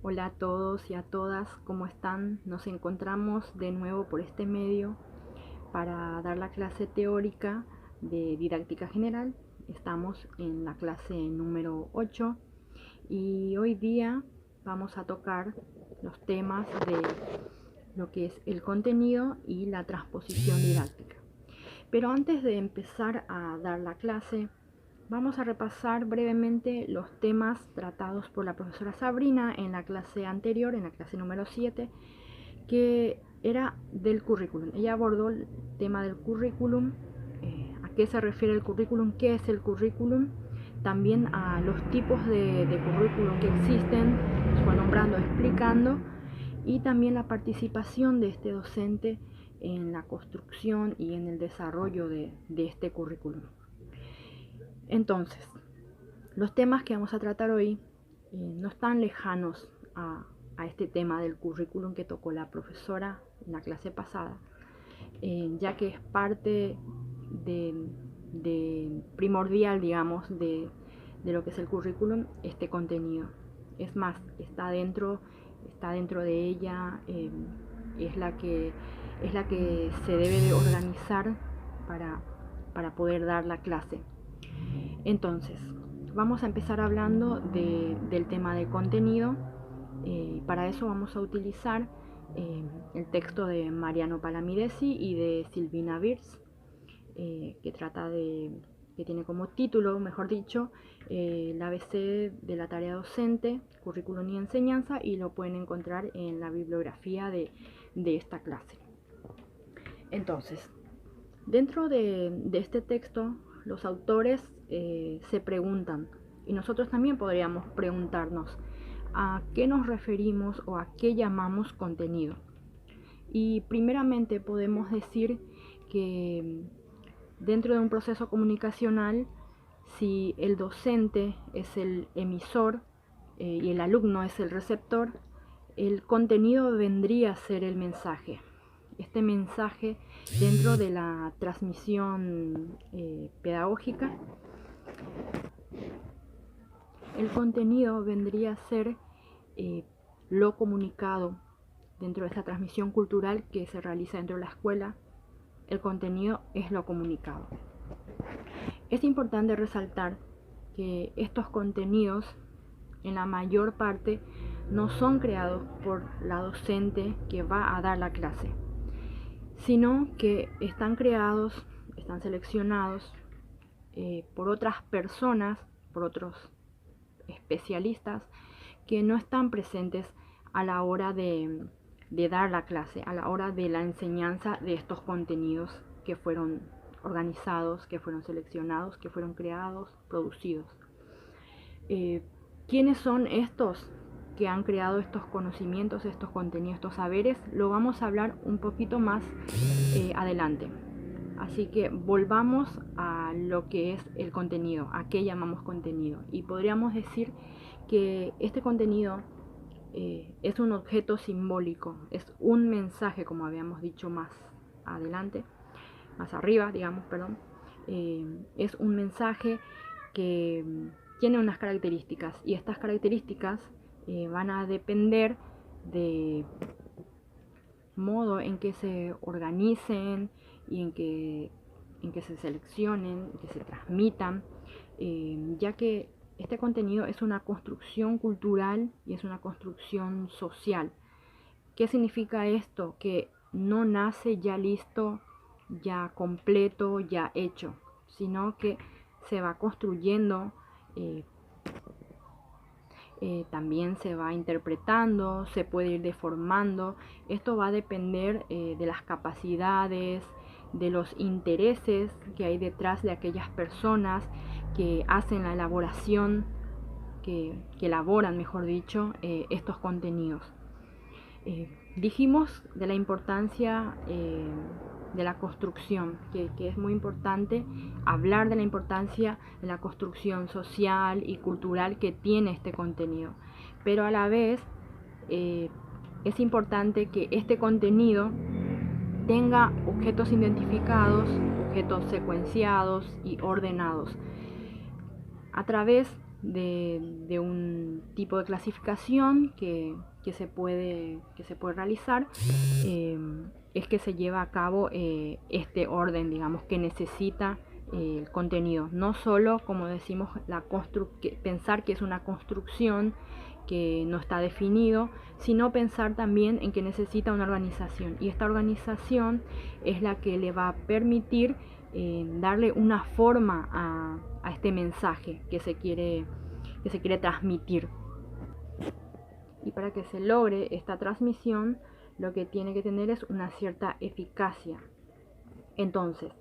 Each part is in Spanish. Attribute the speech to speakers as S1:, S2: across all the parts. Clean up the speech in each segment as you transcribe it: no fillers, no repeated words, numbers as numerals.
S1: Hola a todos y a todas, ¿cómo están? Nos encontramos de nuevo por este medio para dar la clase teórica de didáctica general. Estamos en la clase número 8 y hoy día vamos a tocar los temas de lo que es el contenido y la transposición didáctica. Pero antes de empezar a dar la clase, vamos a repasar brevemente los temas tratados por la profesora Sabrina en la clase anterior, en la clase número 7, que era del currículum. Ella abordó el tema del currículum, a qué se refiere el currículum, qué es el currículum, también a los tipos de currículum que existen, los fue nombrando, explicando, y también la participación de este docente en la construcción y en el desarrollo de este currículum. Entonces, los temas que vamos a tratar hoy no están lejanos a este tema del currículum que tocó la profesora en la clase pasada, ya que es parte de primordial, digamos, de lo que es el currículum, este contenido. Es más, está dentro de ella, es la que se debe de organizar para poder dar la clase. Entonces, vamos a empezar hablando del tema de contenido. Para eso vamos a utilizar el texto de Mariano Palamidesi y de Silvina Birz, que tiene como título, mejor dicho, el ABC de la tarea docente, currículum y enseñanza, y lo pueden encontrar en la bibliografía de esta clase. Entonces, dentro de este texto, los autores se preguntan, y nosotros también podríamos preguntarnos, ¿a qué nos referimos o a qué llamamos contenido? Y primeramente podemos decir que dentro de un proceso comunicacional, si el docente es el emisor y el alumno es el receptor, el contenido vendría a ser el mensaje. Este mensaje dentro de la transmisión pedagógica, el contenido vendría a ser lo comunicado dentro de esta transmisión cultural que se realiza dentro de la escuela. El contenido es lo comunicado. Es importante resaltar que estos contenidos en la mayor parte no son creados por la docente que va a dar la clase, sino que están creados, están seleccionados por otras personas, por otros especialistas que no están presentes a la hora de dar la clase, a la hora de la enseñanza de estos contenidos que fueron organizados, que fueron seleccionados, que fueron creados, producidos. ¿Quiénes son estos que han creado estos conocimientos, estos contenidos, estos saberes? Lo vamos a hablar un poquito más adelante. Así que volvamos a lo que es el contenido, a qué llamamos contenido. Y podríamos decir que este contenido es un objeto simbólico, es un mensaje, como habíamos dicho más adelante, más arriba, digamos, perdón. Es un mensaje que tiene unas características, y estas características van a depender de modo en que se organicen y en que se seleccionen, que se transmitan, ya que este contenido es una construcción cultural y es una construcción social. ¿Qué significa esto? Que no nace ya listo, ya completo, ya hecho, sino que se va construyendo, también se va interpretando, se puede ir deformando. Esto va a depender de las capacidades, de los intereses que hay detrás de aquellas personas que hacen la elaboración, que elaboran, mejor dicho, estos contenidos. Dijimos de la importancia de la construcción, que es muy importante hablar de la importancia de la construcción social y cultural que tiene este contenido, pero a la vez es importante que este contenido tenga objetos identificados, objetos secuenciados y ordenados a través de un tipo de clasificación que se puede realizar, es que se lleva a cabo este orden, digamos, que necesita el contenido. No solo, como decimos, pensar que es una construcción que no está definido, sino pensar también en que necesita una organización. Y esta organización es la que le va a permitir darle una forma a este mensaje que se quiere transmitir. Y para que se logre esta transmisión, lo que tiene que tener es una cierta eficacia. Entonces,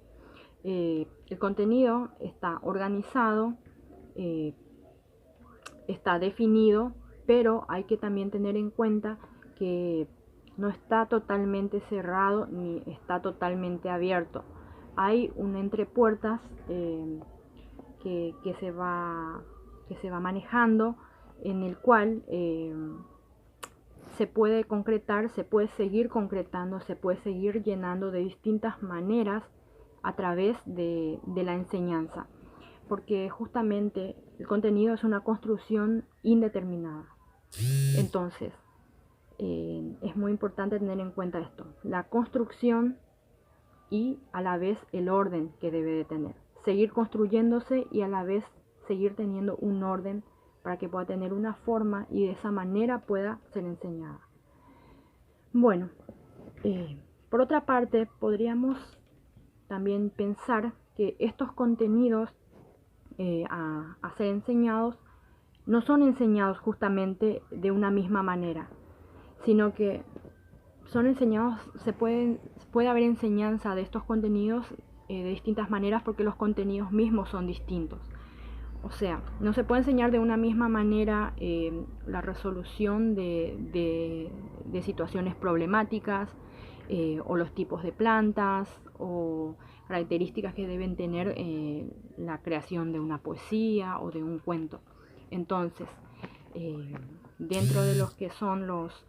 S1: el contenido está organizado, está definido, pero hay que también tener en cuenta que no está totalmente cerrado ni está totalmente abierto. Hay un entrepuertas que se va manejando, en el cual se puede concretar, se puede seguir concretando, se puede seguir llenando de distintas maneras a través de la enseñanza, porque justamente el contenido es una construcción indeterminada. Entonces, es muy importante tener en cuenta esto, la construcción y a la vez el orden que debe de tener. Seguir construyéndose y a la vez seguir teniendo un orden para que pueda tener una forma y de esa manera pueda ser enseñada. Bueno, por otra parte, podríamos también pensar que estos contenidos a ser enseñados no son enseñados justamente de una misma manera, sino que son enseñados, puede haber enseñanza de estos contenidos de distintas maneras, porque los contenidos mismos son distintos. O sea, no se puede enseñar de una misma manera la resolución de situaciones problemáticas, o los tipos de plantas, o características que deben tener la creación de una poesía o de un cuento. Entonces, dentro de los que son los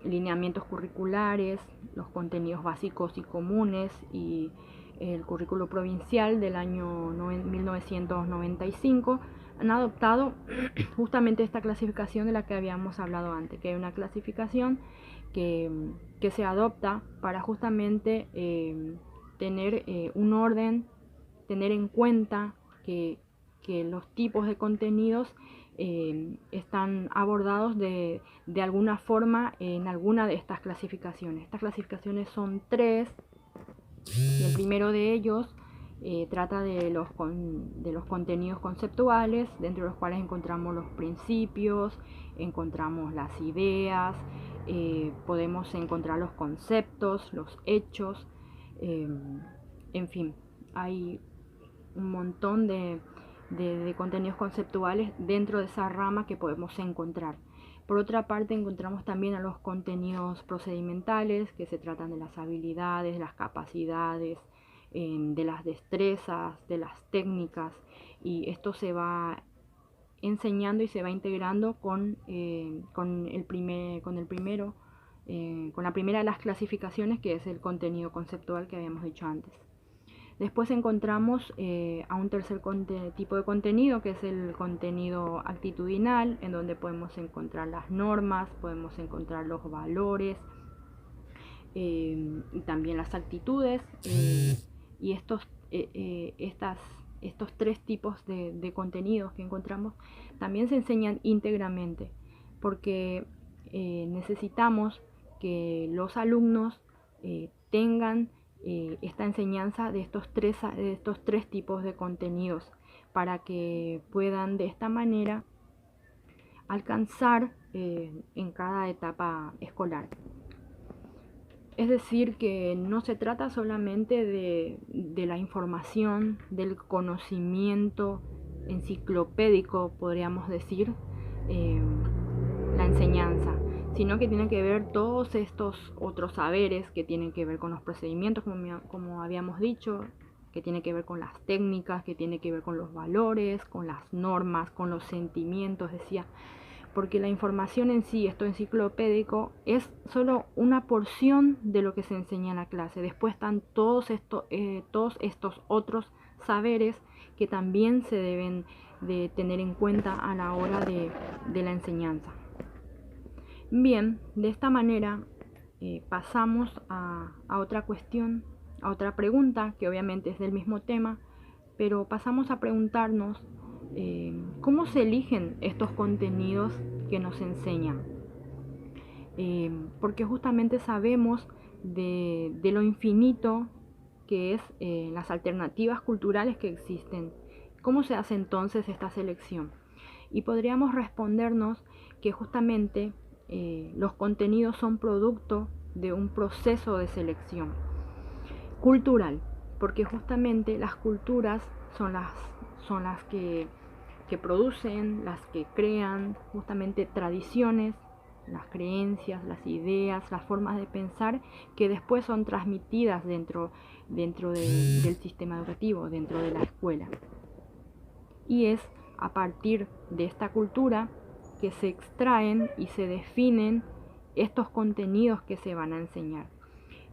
S1: lineamientos curriculares, los contenidos básicos y comunes y el currículo provincial del año 1995, han adoptado justamente esta clasificación de la que habíamos hablado antes, que hay una clasificación que se adopta para justamente tener un orden, tener en cuenta que los tipos de contenidos están abordados de alguna forma en alguna de estas clasificaciones. Estas clasificaciones son 3, y el primero de ellos trata de los contenidos conceptuales, dentro de los cuales encontramos los principios, encontramos las ideas, podemos encontrar los conceptos, los hechos, en fin, hay un montón de contenidos conceptuales dentro de esa rama que podemos encontrar. Por otra parte, encontramos también a los contenidos procedimentales, que se tratan de las habilidades, las capacidades, de las destrezas, de las técnicas, y esto se va enseñando y se va integrando con la primera de las clasificaciones, que es el contenido conceptual que habíamos dicho antes. Después encontramos a un tercer tipo de contenido, que es el contenido actitudinal, en donde podemos encontrar las normas, podemos encontrar los valores y también las actitudes. Y estos 3 tipos de contenidos que encontramos también se enseñan íntegramente, porque necesitamos que los alumnos tengan esta enseñanza de estos tres tipos de contenidos, para que puedan de esta manera alcanzar en cada etapa escolar. Es decir, que no se trata solamente de la información, del conocimiento enciclopédico, podríamos decir, la enseñanza, sino que tiene que ver todos estos otros saberes que tienen que ver con los procedimientos, como habíamos dicho, que tiene que ver con las técnicas, que tiene que ver con los valores, con las normas, con los sentimientos, decía, porque la información en sí, esto enciclopédico, es solo una porción de lo que se enseña en la clase. Después están todos estos otros saberes que también se deben de tener en cuenta a la hora de la enseñanza. Bien, de esta manera pasamos a otra cuestión, a otra pregunta, que obviamente es del mismo tema, pero pasamos a preguntarnos cómo se eligen estos contenidos que nos enseñan. Porque justamente sabemos de lo infinito que es las alternativas culturales que existen. ¿Cómo se hace entonces esta selección? Y podríamos respondernos que justamente los contenidos son producto de un proceso de selección cultural, porque justamente las culturas son las que producen, las que crean justamente tradiciones, las creencias, las ideas, las formas de pensar que después son transmitidas dentro del sistema educativo, dentro de la escuela. Y es a partir de esta cultura que se extraen y se definen estos contenidos que se van a enseñar.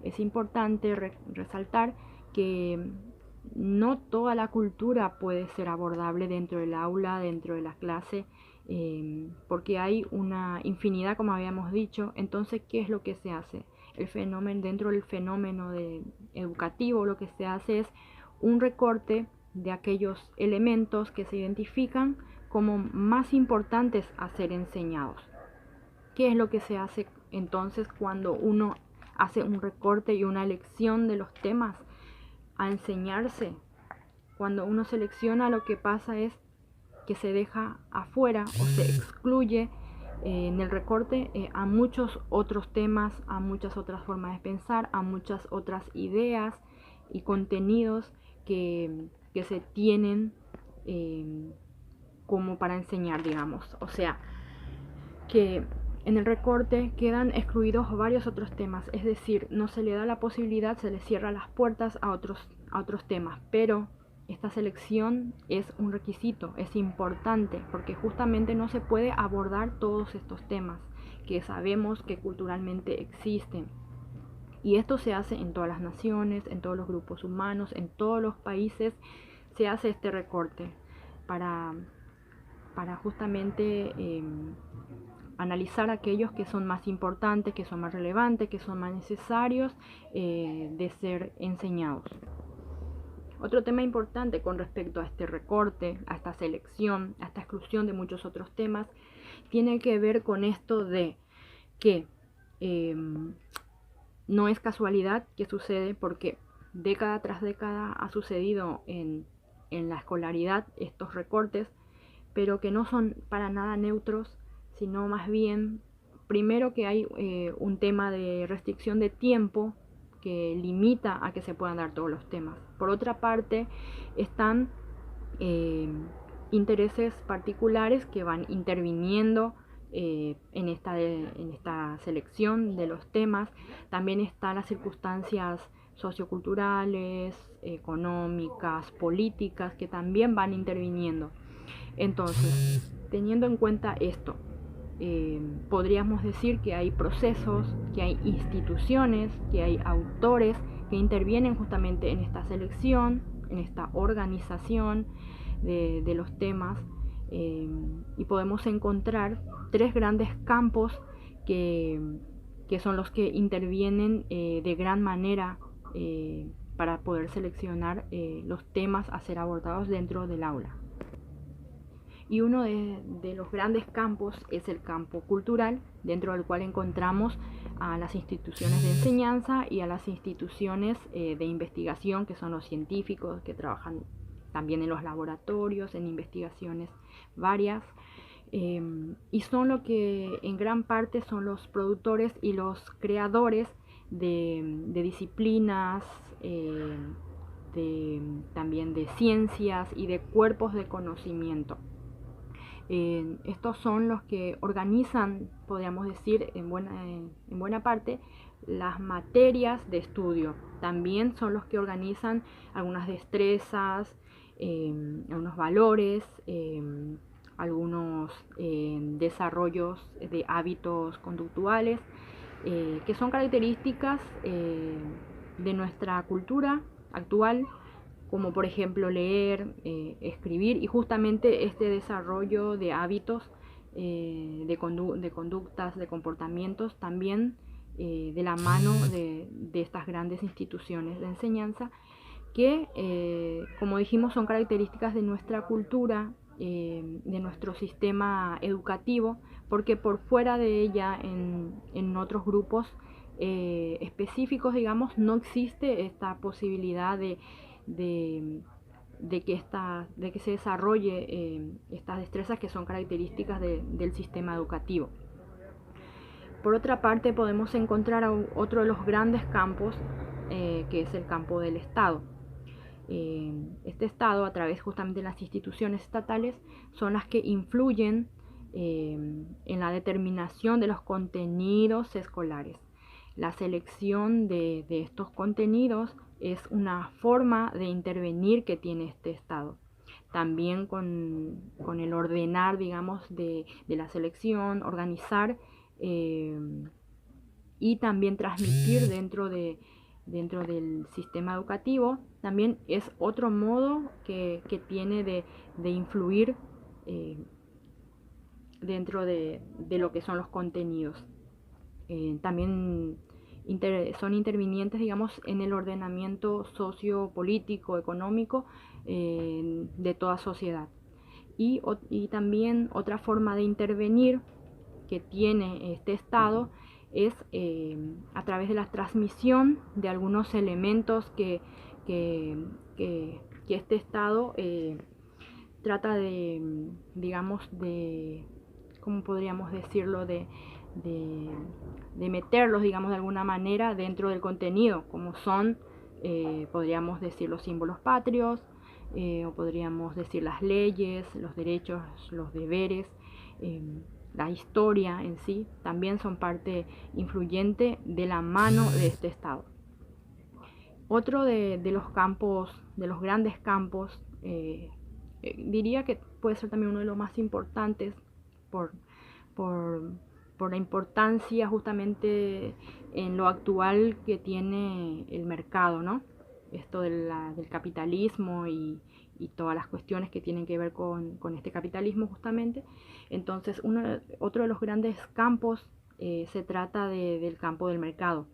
S1: Es importante resaltar que no toda la cultura puede ser abordable dentro del aula, dentro de la clase, porque hay una infinidad, como habíamos dicho. Entonces, ¿qué es lo que se hace? Dentro del fenómeno educativo, lo que se hace es un recorte de aquellos elementos que se identifican como más importantes a ser enseñados. ¿Qué es lo que se hace entonces cuando uno hace un recorte y una elección de los temas a enseñarse? Cuando uno selecciona, lo que pasa es que se deja afuera o se excluye en el recorte a muchos otros temas, a muchas otras formas de pensar, a muchas otras ideas y contenidos que se tienen como para enseñar, digamos. O sea, que en el recorte quedan excluidos varios otros temas, es decir, no se le da la posibilidad, se le cierra las puertas a otros temas, pero esta selección es un requisito, es importante, porque justamente no se puede abordar todos estos temas que sabemos que culturalmente existen. Y esto se hace en todas las naciones, en todos los grupos humanos, en todos los países, se hace este recorte para justamente analizar aquellos que son más importantes, que son más relevantes, que son más necesarios de ser enseñados. Otro tema importante con respecto a este recorte, a esta selección, a esta exclusión de muchos otros temas, tiene que ver con esto de que no es casualidad que sucede, porque década tras década ha sucedido en la escolaridad estos recortes, pero que no son para nada neutros, sino más bien, primero, que hay un tema de restricción de tiempo que limita a que se puedan dar todos los temas. Por otra parte, están intereses particulares que van interviniendo en esta selección de los temas. También están las circunstancias socioculturales, económicas, políticas, que también van interviniendo. Entonces, teniendo en cuenta esto, podríamos decir que hay procesos, que hay instituciones, que hay autores que intervienen justamente en esta selección, en esta organización de los temas, y podemos encontrar tres grandes campos que son los que intervienen de gran manera para poder seleccionar los temas a ser abordados dentro del aula. Y uno de los grandes campos es el campo cultural, dentro del cual encontramos a las instituciones de enseñanza y a las instituciones de investigación, que son los científicos que trabajan también en los laboratorios, en investigaciones varias, y son lo que en gran parte son los productores y los creadores de disciplinas, también de ciencias y de cuerpos de conocimiento. Estos son los que organizan, podríamos decir, en buena parte, las materias de estudio. También son los que organizan algunas destrezas, algunos valores, algunos desarrollos de hábitos conductuales, que son características de nuestra cultura actual, como por ejemplo leer, escribir, y justamente este desarrollo de hábitos, de conductas, de comportamientos, también de la mano de estas grandes instituciones de enseñanza que, como dijimos, son características de nuestra cultura, de nuestro sistema educativo, porque por fuera de ella, en otros grupos específicos, digamos, no existe esta posibilidad de, de que se desarrolle estas destrezas que son características del sistema educativo. Por otra parte, podemos encontrar otro de los grandes campos, que es el campo del Estado. Este Estado, a través justamente de las instituciones estatales, son las que influyen en la determinación de los contenidos escolares. La selección de estos contenidos es una forma de intervenir que tiene este Estado. También con el ordenar, digamos, de la selección, organizar y también transmitir dentro del sistema educativo, también es otro modo que tiene de influir dentro de lo que son los contenidos. También son intervinientes, digamos, en el ordenamiento sociopolítico, económico de toda sociedad. Y también otra forma de intervenir que tiene este Estado es a través de la transmisión de algunos elementos que este Estado trata de, digamos, ¿cómo podríamos decirlo?, de meterlos, digamos, de alguna manera dentro del contenido, como son, podríamos decir, los símbolos patrios, o podríamos decir las leyes, los derechos, los deberes, la historia en sí, también son parte influyente de la mano de este Estado. Otro de los campos, de los grandes campos, diría que puede ser también uno de los más importantes por la importancia justamente en lo actual que tiene el mercado, ¿no? Esto del capitalismo y todas las cuestiones que tienen que ver con este capitalismo justamente. Entonces, otro de los grandes campos se trata del campo del mercado,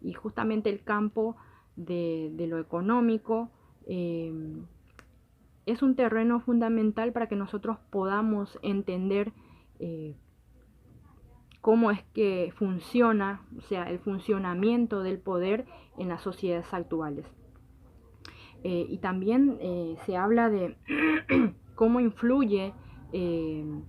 S1: y justamente el campo de lo económico es un terreno fundamental para que nosotros podamos entender cómo es que funciona, o sea, el funcionamiento del poder en las sociedades actuales. Y también se habla de cómo influye en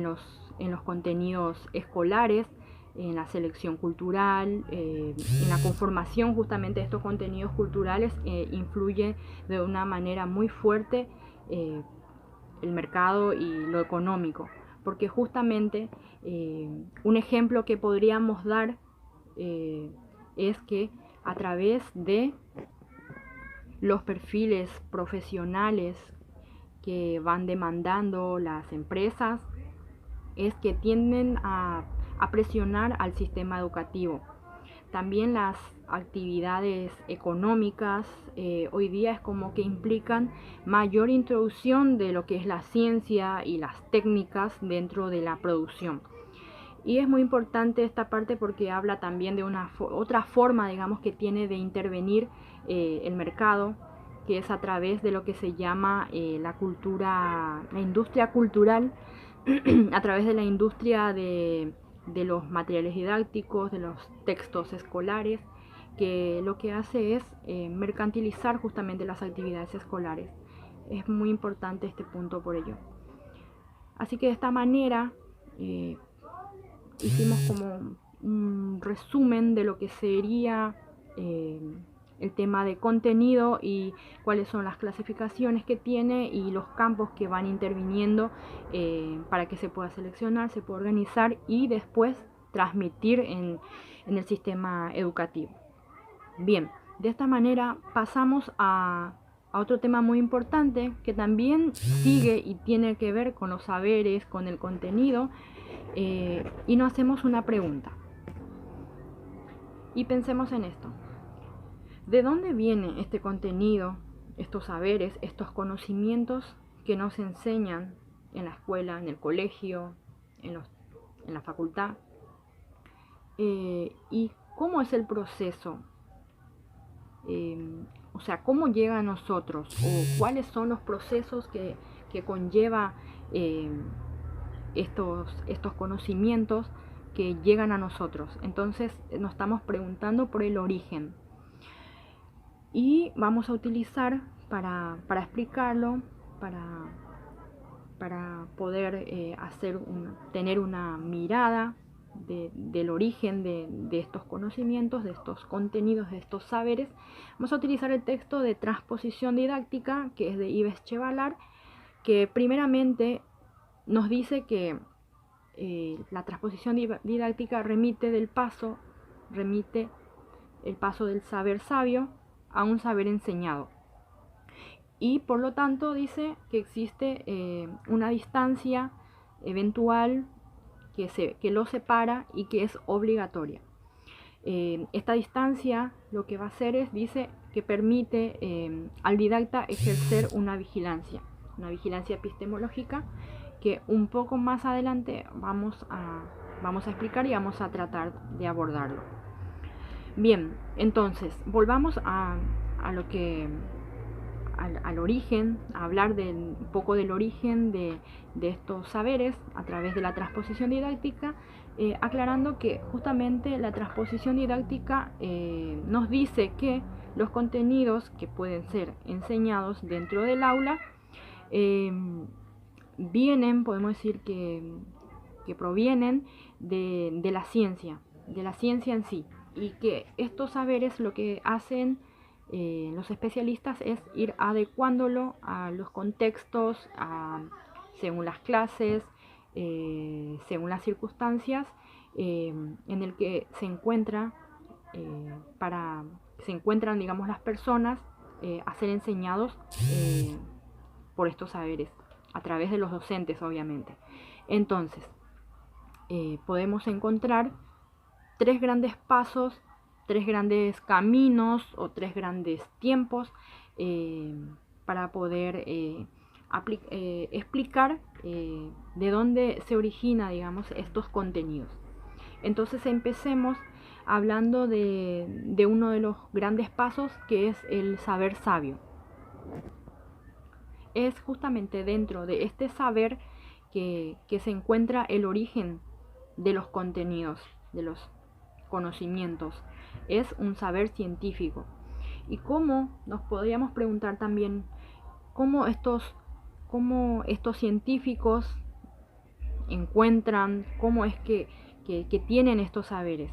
S1: los contenidos escolares, en la selección cultural, en la conformación justamente de estos contenidos culturales, influye de una manera muy fuerte el mercado y lo económico, porque justamente un ejemplo que podríamos dar es que a través de los perfiles profesionales que van demandando las empresas, es que tienden a presionar al sistema educativo. También las actividades económicas hoy día es como que implican mayor introducción de lo que es la ciencia y las técnicas dentro de la producción. Y es muy importante esta parte porque habla también de otra forma, digamos, que tiene de intervenir el mercado, que es a través de lo que se llama la industria cultural, a través de la industria de los materiales didácticos, de los textos escolares, que lo que hace es mercantilizar justamente las actividades escolares. Es muy importante este punto por ello. Así que de esta manera hicimos como un resumen de lo que sería el tema de contenido y cuáles son las clasificaciones que tiene y los campos que van interviniendo para que se pueda seleccionar, se pueda organizar y después transmitir en el sistema educativo. Bien, de esta manera pasamos a otro tema muy importante que también sigue y tiene que ver con los saberes, con el contenido, y nos hacemos una pregunta. Y pensemos en esto. ¿De dónde viene este contenido? estos saberes, estos conocimientos que nos enseñan en la escuela, en el colegio, en la facultad, y cómo es el proceso, o sea, cómo llega a nosotros, o cuáles son los procesos que conlleva estos conocimientos que llegan a nosotros. Entonces nos estamos preguntando por el origen, y vamos a utilizar para explicarlo, para poder tener una mirada del origen de estos conocimientos, de estos contenidos, de estos saberes. Vamos a utilizar el texto de Transposición Didáctica, que es de Yves Chevalar, que primeramente nos dice que la transposición didáctica remite el paso del saber sabio a un saber enseñado. Y por lo tanto dice que existe una distancia eventual que lo separa y que es obligatoria. Esta distancia lo que va a hacer es, dice, que permite al didacta ejercer una vigilancia epistemológica, que un poco más adelante vamos a explicar y vamos a tratar de abordarlo. Bien, entonces volvamos al origen, a hablar un poco del origen de estos saberes a través de la transposición didáctica, aclarando que justamente la transposición didáctica nos dice que los contenidos que pueden ser enseñados dentro del aula podemos decir que provienen de la ciencia en sí, y que estos saberes lo que hacen los especialistas es ir adecuándolo a los contextos, según las clases, según las circunstancias en el que se encuentran, digamos, las personas a ser enseñados por estos saberes, a través de los docentes, obviamente. Entonces, podemos encontrar tres grandes pasos, tres grandes caminos o tres grandes tiempos para poder explicar de dónde se origina, digamos, estos contenidos. Entonces empecemos hablando de uno de los grandes pasos, que es el saber sabio. Es justamente dentro de este saber que se encuentra el origen de los contenidos, de los conocimientos. Es un saber científico. Y cómo nos podríamos preguntar también cómo estos científicos encuentran, cómo es que tienen estos saberes.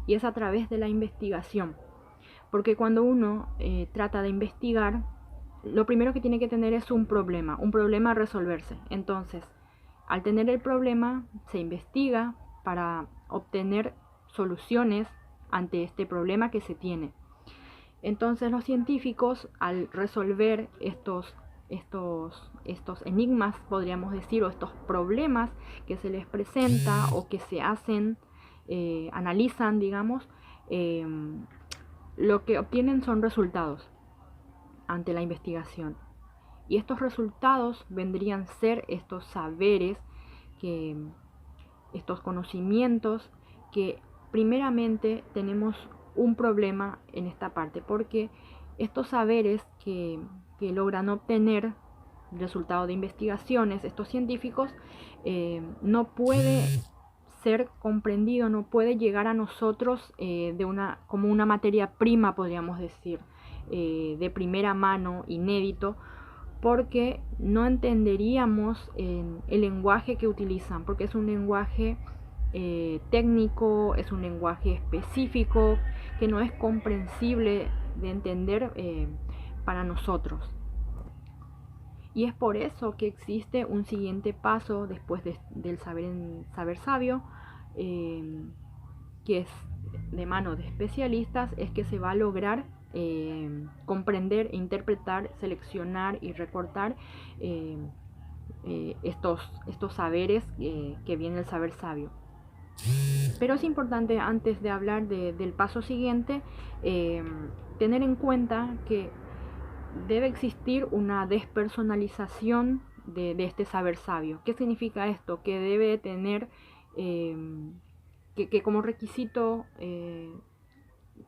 S1: Y es a través de la investigación. Porque cuando uno trata de investigar, lo primero que tiene que tener es un problema a resolverse. Entonces, al tener el problema, se investiga para obtener soluciones ante este problema que se tiene. Entonces los científicos, al resolver estos enigmas, podríamos decir, o estos problemas que se les presenta o que se hacen, analizan, digamos, lo que obtienen son resultados ante la investigación. Y estos resultados vendrían a ser estos saberes, estos conocimientos, que primeramente tenemos un problema en esta parte, porque estos saberes que logran obtener resultado de investigaciones, estos científicos, no puede ser comprendido, no puede llegar a nosotros como una materia prima, podríamos decir, de primera mano, inédito, porque no entenderíamos el lenguaje que utilizan, porque es un lenguaje técnico, es un lenguaje específico que no es comprensible de entender para nosotros. Y es por eso que existe un siguiente paso después del saber sabio, que es de mano de especialistas, es que se va a lograr comprender, interpretar, seleccionar y recortar estos saberes que viene el saber sabio. Pero es importante, antes de hablar del paso siguiente, tener en cuenta que debe existir una despersonalización de este saber sabio. ¿Qué significa esto? Que debe tener, que como requisito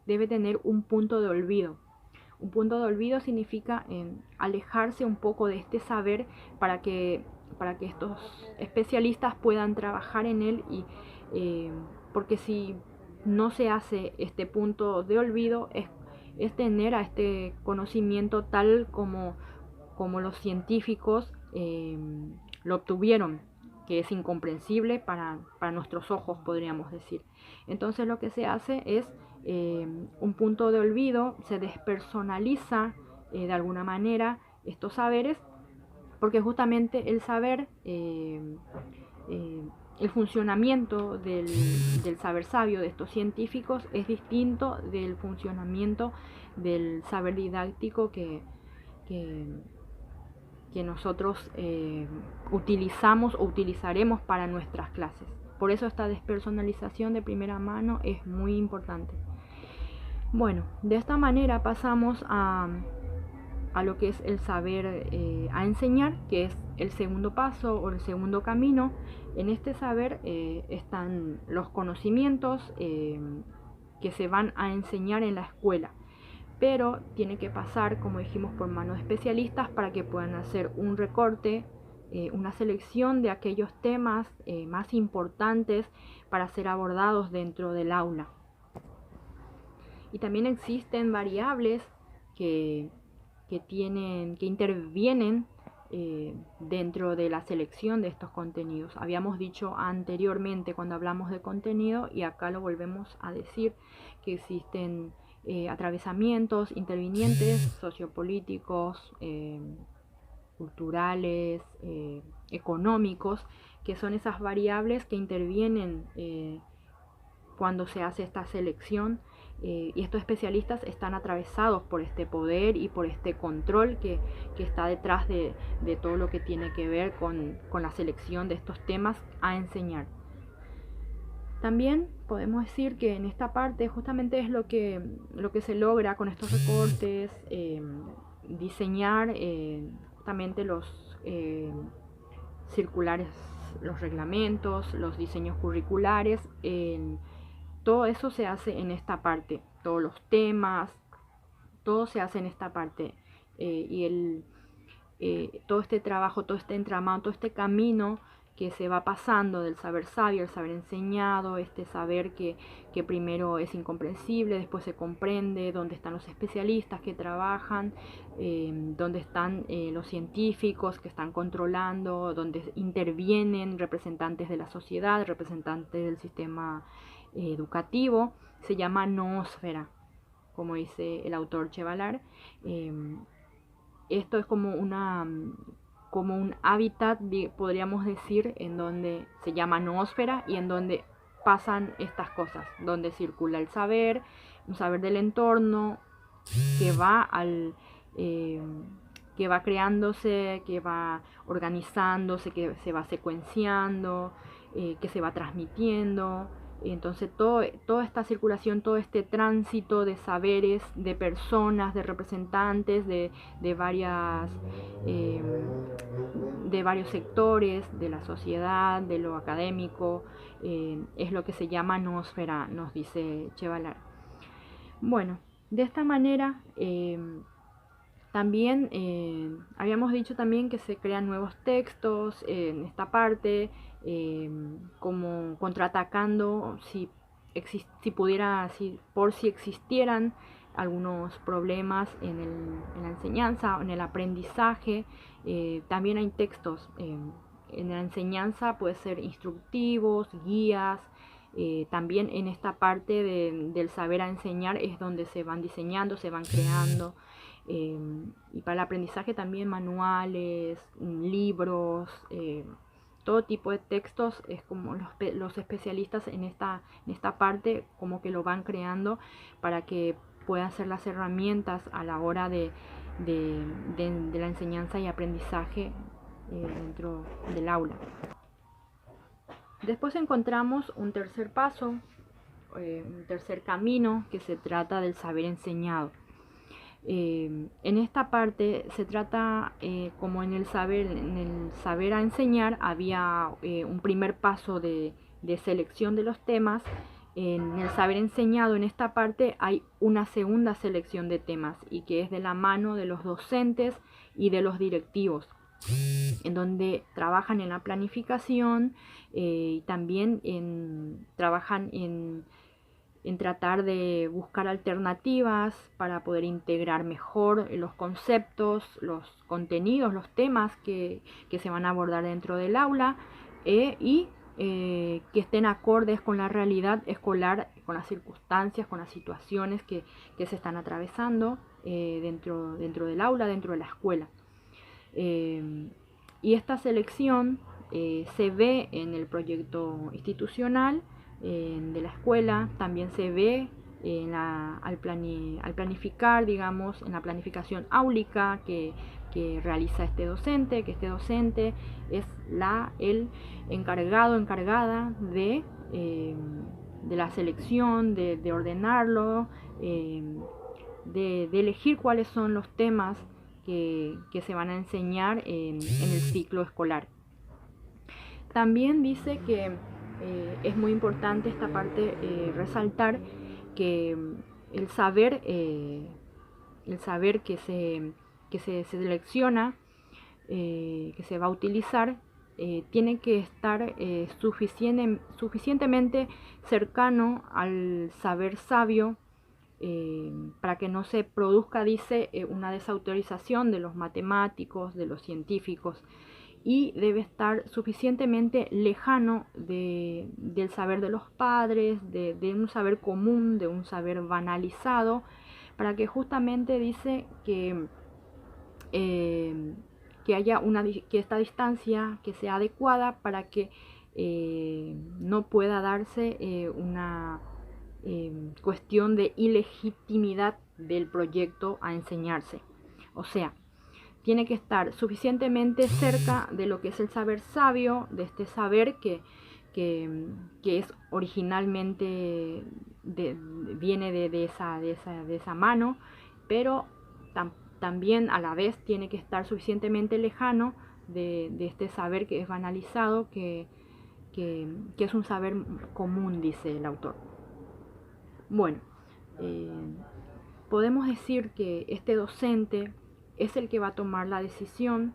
S1: debe tener un punto de olvido. Un punto de olvido significa alejarse un poco de este saber para que estos especialistas puedan trabajar en él, y porque si no se hace este punto de olvido es tener a este conocimiento tal como los científicos lo obtuvieron, que es incomprensible para nuestros ojos, podríamos decir. Entonces lo que se hace es un punto de olvido, se despersonaliza de alguna manera estos saberes, porque justamente el saber, el funcionamiento del saber sabio de estos científicos es distinto del funcionamiento del saber didáctico que, que nosotros utilizamos o utilizaremos para nuestras clases. Por eso esta despersonalización de primera mano es muy importante. Bueno, de esta manera pasamos a lo que es el saber a enseñar, que es el segundo paso o el segundo camino. En este saber están los conocimientos que se van a enseñar en la escuela, pero tiene que pasar, como dijimos, por manos de especialistas para que puedan hacer un recorte, una selección de aquellos temas más importantes para ser abordados dentro del aula. Y también existen variables que intervienen dentro de la selección de estos contenidos. Habíamos dicho anteriormente cuando hablamos de contenido, y acá lo volvemos a decir, que existen atravesamientos intervinientes sociopolíticos, culturales, económicos, que son esas variables que intervienen cuando se hace esta selección, y estos especialistas están atravesados por este poder y por este control que está detrás de todo lo que tiene que ver con la selección de estos temas a enseñar. También podemos decir que en esta parte justamente es lo que se logra con estos recortes, diseñar justamente los circulares, los reglamentos, los diseños curriculares. Todo eso se hace en esta parte, todos los temas, todo se hace en esta parte. Y todo este trabajo, todo este entramado, todo este camino que se va pasando del saber sabio, el saber enseñado, este saber que primero es incomprensible, después se comprende, donde están los especialistas que trabajan, donde están los científicos que están controlando, donde intervienen representantes de la sociedad, representantes del sistema educativo. Se llama noósfera, como dice el autor Chevalar. Esto es como un hábitat, podríamos decir, en donde se llama noósfera y en donde pasan estas cosas, donde circula el saber, un saber del entorno que va que va creándose, que va organizándose, que se va secuenciando, que se va transmitiendo. Entonces toda esta circulación, todo este tránsito de saberes, de personas, de representantes, de varios sectores de la sociedad, de lo académico, es lo que se llama noósfera, nos dice Chevalar. Bueno, de esta manera también habíamos dicho también que se crean nuevos textos en esta parte, como contraatacando por si existieran algunos problemas en la enseñanza o en el aprendizaje. También hay textos en la enseñanza, puede ser instructivos, guías. También en esta parte del saber a enseñar es donde se van diseñando, se van creando. Y para el aprendizaje también manuales, libros, todo tipo de textos. Es como los especialistas en esta parte como que lo van creando para que puedan ser las herramientas a la hora de la enseñanza y aprendizaje dentro del aula. Después encontramos un tercer paso, un tercer camino, que se trata del saber enseñado. En esta parte se trata, como en el saber a enseñar, había un primer paso de selección de los temas. En el saber enseñado, en esta parte, hay una segunda selección de temas y que es de la mano de los docentes y de los directivos, en donde trabajan en la planificación y también trabajan en tratar de buscar alternativas para poder integrar mejor los conceptos, los contenidos, los temas que se van a abordar dentro del aula y que estén acordes con la realidad escolar, con las circunstancias, con las situaciones que se están atravesando dentro del aula, dentro de la escuela. Y esta selección se ve en el proyecto institucional de la escuela, también se ve al planificar, digamos, en la planificación áulica que realiza este docente, que este docente es el encargado, encargada de la selección, de ordenarlo, de elegir cuáles son los temas que se van a enseñar en el ciclo escolar. También dice que es muy importante esta parte, resaltar que el saber que se selecciona, que se va a utilizar, tiene que estar suficientemente cercano al saber sabio, para que no se produzca, dice, una desautorización de los matemáticos, de los científicos, y debe estar suficientemente lejano del saber de los padres, de un saber común, de un saber banalizado, para que justamente dice que haya que esta distancia que sea adecuada para que no pueda darse una cuestión de ilegitimidad del proyecto a enseñarse. O sea, tiene que estar suficientemente cerca de lo que es el saber sabio, de este saber que es originalmente viene de esa mano, pero también a la vez tiene que estar suficientemente lejano de este saber que es banalizado, que es un saber común, dice el autor. Bueno, podemos decir que este docente es el que va a tomar la decisión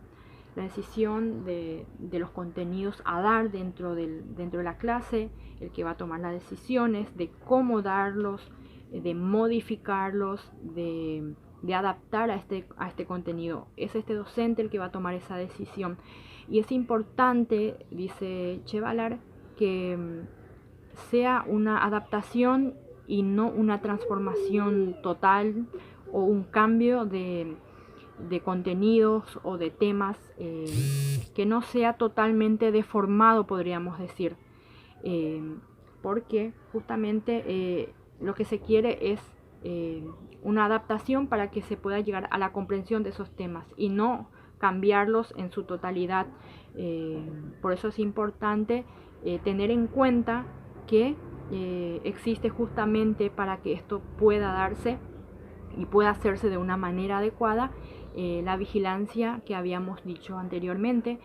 S1: de los contenidos a dar dentro de la clase, el que va a tomar las decisiones de cómo darlos, de modificarlos, de adaptar a este contenido. Es este docente el que va a tomar esa decisión. Y es importante, dice Chevalar, que sea una adaptación y no una transformación total o un cambio de contenidos o de temas, que no sea totalmente deformado, podríamos decir, porque justamente lo que se quiere es una adaptación para que se pueda llegar a la comprensión de esos temas y no cambiarlos en su totalidad. Por eso es importante tener en cuenta que existe justamente, para que esto pueda darse y pueda hacerse de una manera adecuada, la vigilancia que habíamos dicho anteriormente,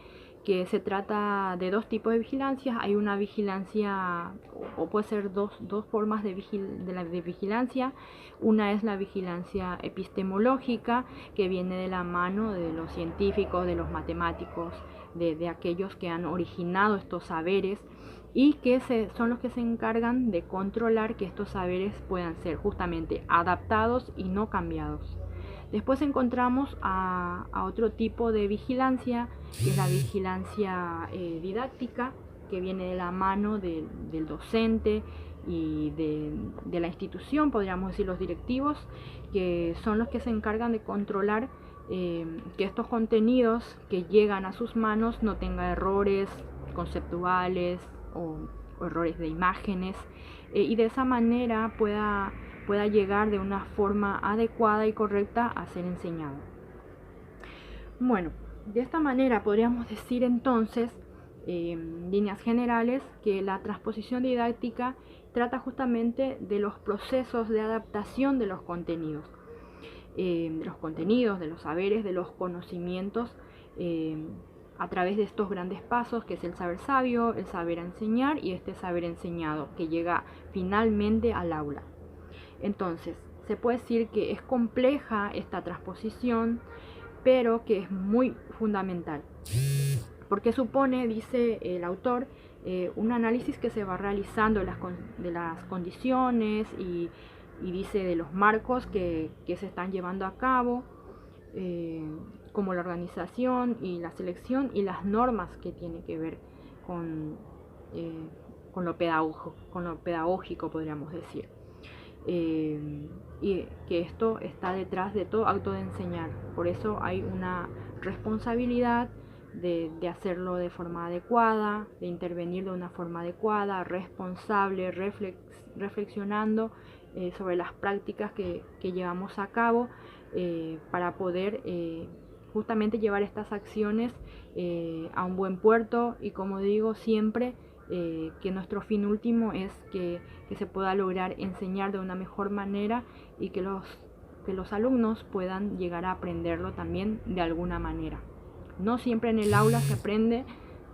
S1: que se trata de dos tipos de vigilancias. Hay una vigilancia, o puede ser dos formas de vigilancia. Una es la vigilancia epistemológica, que viene de la mano de los científicos, de los matemáticos, de aquellos que han originado estos saberes, y que son los que se encargan de controlar que estos saberes puedan ser justamente adaptados y no cambiados. Después encontramos a otro tipo de vigilancia, que es la vigilancia didáctica, que viene de la mano del docente y de la institución, podríamos decir los directivos, que son los que se encargan de controlar que estos contenidos que llegan a sus manos no tengan errores conceptuales o errores de imágenes, y de esa manera pueda llegar de una forma adecuada y correcta a ser enseñado. Bueno, de esta manera podríamos decir entonces, en líneas generales, que la transposición didáctica trata justamente de los procesos de adaptación de los contenidos. de los contenidos, de los saberes, de los conocimientos, a través de estos grandes pasos, que es el saber sabio, el saber enseñar y este saber enseñado, que llega finalmente al aula. Entonces, se puede decir que es compleja esta transposición, pero que es muy fundamental, porque supone, dice el autor, un análisis que se va realizando de las condiciones y dice de los marcos que se están llevando a cabo, como la organización y la selección y las normas que tienen que ver con, con lo pedagógico, podríamos decir. Y que esto está detrás de todo acto de enseñar. Por eso hay una responsabilidad de hacerlo de forma adecuada, de intervenir de una forma adecuada, responsable, reflexionando sobre las prácticas que llevamos a cabo, para poder justamente llevar estas acciones a un buen puerto, y como digo siempre, que nuestro fin último es que se pueda lograr enseñar de una mejor manera y que los alumnos puedan llegar a aprenderlo también de alguna manera. No siempre en el aula se aprende,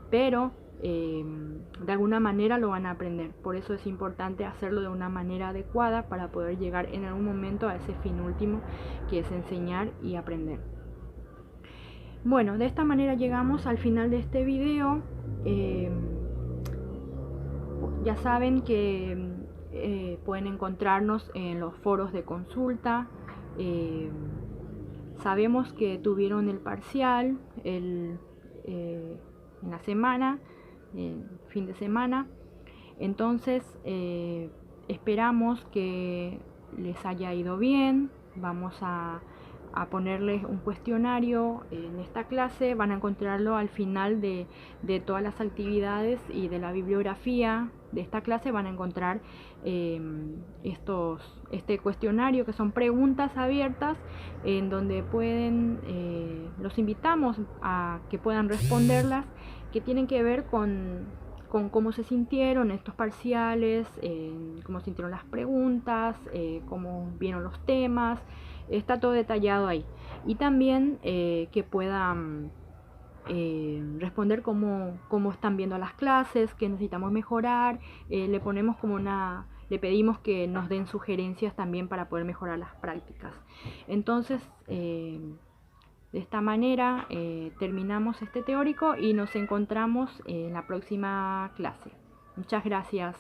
S1: pero de alguna manera lo van a aprender. Por eso es importante hacerlo de una manera adecuada para poder llegar en algún momento a ese fin último, que es enseñar y aprender. Bueno, de esta manera llegamos al final de este video. Ya saben que pueden encontrarnos en los foros de consulta. Sabemos que tuvieron el parcial en la semana, fin de semana. Entonces esperamos que les haya ido bien. Vamos a ponerles un cuestionario en esta clase. Van a encontrarlo al final de todas las actividades y de la bibliografía de esta clase. Van a encontrar este cuestionario, que son preguntas abiertas, en donde los invitamos a que puedan responderlas, que tienen que ver con cómo se sintieron estos parciales, cómo sintieron las preguntas, cómo vieron los temas. Está todo detallado ahí. Y también que puedan responder cómo están viendo las clases, qué necesitamos mejorar. Le pedimos que nos den sugerencias también para poder mejorar las prácticas. Entonces, de esta manera terminamos este teórico y nos encontramos en la próxima clase. Muchas gracias.